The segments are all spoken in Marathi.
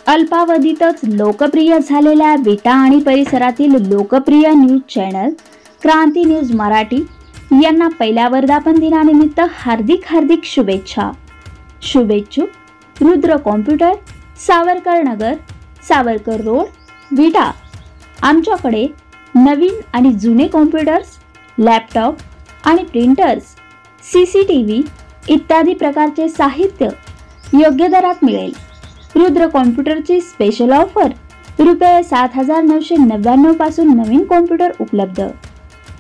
अल्पावधीतच लोकप्रिय झालेल्या विटा आणि परिसरातील लोकप्रिय न्यूज चॅनल क्रांती न्यूज मराठी यांना पहिल्या वर्धापन दिनानिमित्त हार्दिक शुभेच्छा। शुभेच्छुक रुद्र कॉम्प्युटर, सावरकर नगर, सावरकर रोड, विटा। आमच्याकडे नवीन आणि जुने कॉम्प्युटर्स, लॅपटॉप आणि प्रिंटर्स, CCTV इत्यादी प्रकारचे साहित्य योग्य दरात मिळेल। रुद्र कॉम्प्युटरची स्पेशल ऑफर रुपये 7,999 पासून नवीन कॉम्प्युटर उपलब्ध।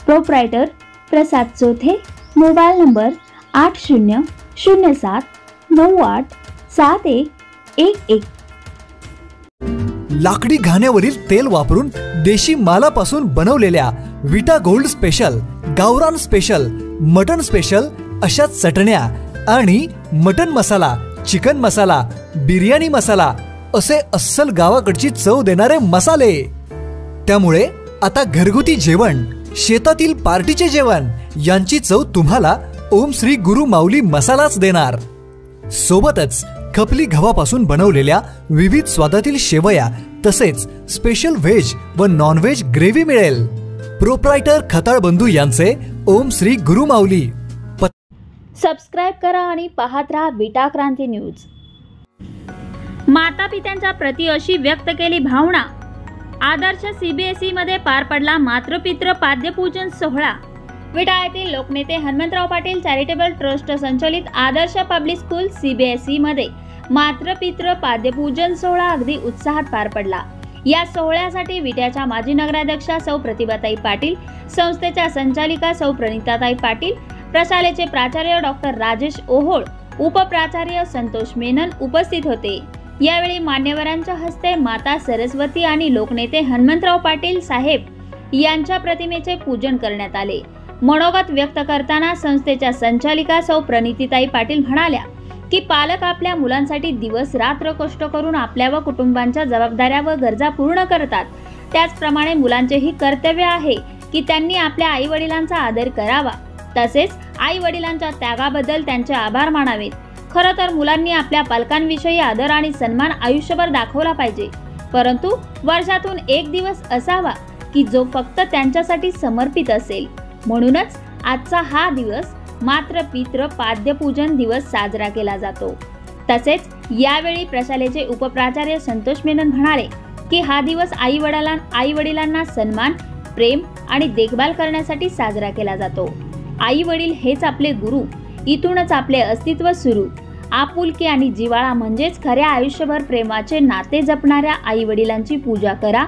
प्रोप्रायटर प्रसाद चोथे, मोबाईल नंबर 8007987111। लाकडी घाण्यावरील तेल वापरून देशी मालापासून बनवलेल्या विटा गोल्ड स्पेशल, गावरान स्पेशल, मटन स्पेशल अशा चटण्या आणि मटन मसाला, चिकन मसाला, बिर्याणी मसाला असे अस्सल गावाकडची चव देणारे मसाले। त्यामुळे आता घरगुती जेवण, शेतातील पार्टीचे जेवण यांची चव तुम्हाला ओम श्री गुरु माऊली मसालाच देणार। सोबतच खपली गव्हापासून बनवलेल्या विविध स्वादातील शेवया तसेच स्पेशल व्हेज व नॉन व्हेज ग्रेव्ही मिळेल। प्रोप्रायटर खताळ बंधू यांचे ओम श्री गुरु माऊली। सबस्क्राइब करा आणि पाहत राहा विटा क्रांती न्यूज। माता पित्यांच्या प्रति अशी व्यक्त केली भावना। आदर्श CBSE मध्ये पार पडला मातृपितृ पाद्यपूजन सोहळा। विटा येथील लोकनेते हनुमंतराव पाटील चॅरिटेबल ट्रस्ट संचालित आदर्श पब्लिक स्कूल CBSE मध्ये मातृपितृ पाद्यपूजन सोहळा अगदी उत्साहात पार पडला। या सोहळ्यासाठी विट्याच्या माजी नगराध्यक्षा सौ प्रतिभाताई पाटील, संस्थेच्या संचालिका सौ प्रणिताताई पाटील, प्रशालेचे प्राचार्य डॉक्टर राजेश ओहोळ, उपप्राचार्य संतोष मेनन उपस्थित होते। यावेळी मान्यवरांच्या हस्ते माता सरस्वती आणि लोकनेते हनुमंतराव पाटील साहेब यांच्या प्रतिमेचे पूजन करण्यात आले। मनोगत व्यक्त करताना संस्थेच्या संचालिका सौ प्रणितीताई पाटील म्हणाल्या की पालक आपल्या मुलांसाठी दिवस रात्र कष्ट करून आपल्या व कुटुंबांच्या जबाबदाऱ्या व गरजा पूर्ण करतात। त्याचप्रमाणे मुलांचेही कर्तव्य आहे की त्यांनी आपल्या आई वडिलांचा आदर करावा, तसेच आई वडिलांच्या त्यागाबद्दल त्यांचे आभार मानावेत। खरं तर मुलांनी आपल्या पालकांविषयी आदर आणि सन्मान आयुष्यभर दाखवला पाहिजे, परंतु वर्षातून एक दिवस असावा की जो फक्त त्यांच्यासाठी समर्पित असेल। म्हणूनच आजचा हा दिवस मातृपितृ पाद्यपूजन दिवस साजरा केला जातो। तसेच यावेळी प्रशालेचे उपप्राचार्य संतोष मेनन म्हणाले की हा दिवस आई वडिलांना सन्मान, प्रेम आणि देखभाल करण्यासाठी साजरा केला जातो। आई वडील हेच आपले गुरु, इथूनच आपले अस्तित्व सुरू। आपुलकी आणि जिव्हाळा म्हणजेच खऱ्या आयुष्यभर प्रेमाचे नाते जपणाऱ्या आई वडिलांची पूजा करा,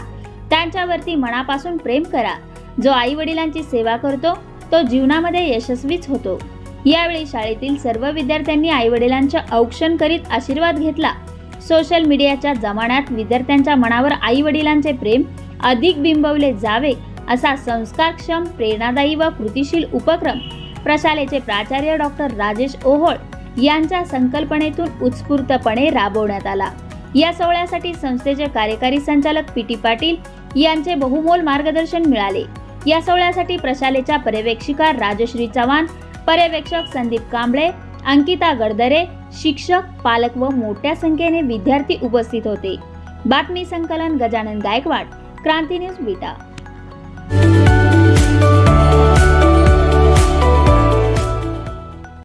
त्यांच्यावरती मनापासून प्रेम करा। जो आई वडिलांची सेवा करतो तो जीवनामध्ये यशस्वीच होतो। यावेळी शाळेतील सर्व विद्यार्थ्यांनी आई वडिलांचे औक्षण करीत आशीर्वाद घेतला। सोशल मीडियाच्या जमान्यात विद्यार्थ्यांच्या मनावर आई वडिलांचे प्रेम अधिक बिंबवले जावे असा संस्कारक्षम, प्रेरणादायी व कृतिशील उपक्रम प्रशालेचे प्राचार्य डॉक्टर राजेश ओहोळ यांच्या संकल्पनेतून उत्स्फूर्तपणे राबवण्यात आला। या सोहळ्यासाठी संस्थेचे कार्यकारी संचालक PT पाटील यांचे बहुमोल मार्गदर्शन मिळाले। या सोहळ्यासाठी प्रशालेच्या पर्यवेक्षिका राजश्री चव्हाण, पर्यवेक्षक संदीप कांबळे, अंकिता गडदरे, शिक्षक, पालक व मोठ्या संख्येने विद्यार्थी उपस्थित होते। बातमी संकलन गजानन गायकवाड, क्रांती न्यूज विटा।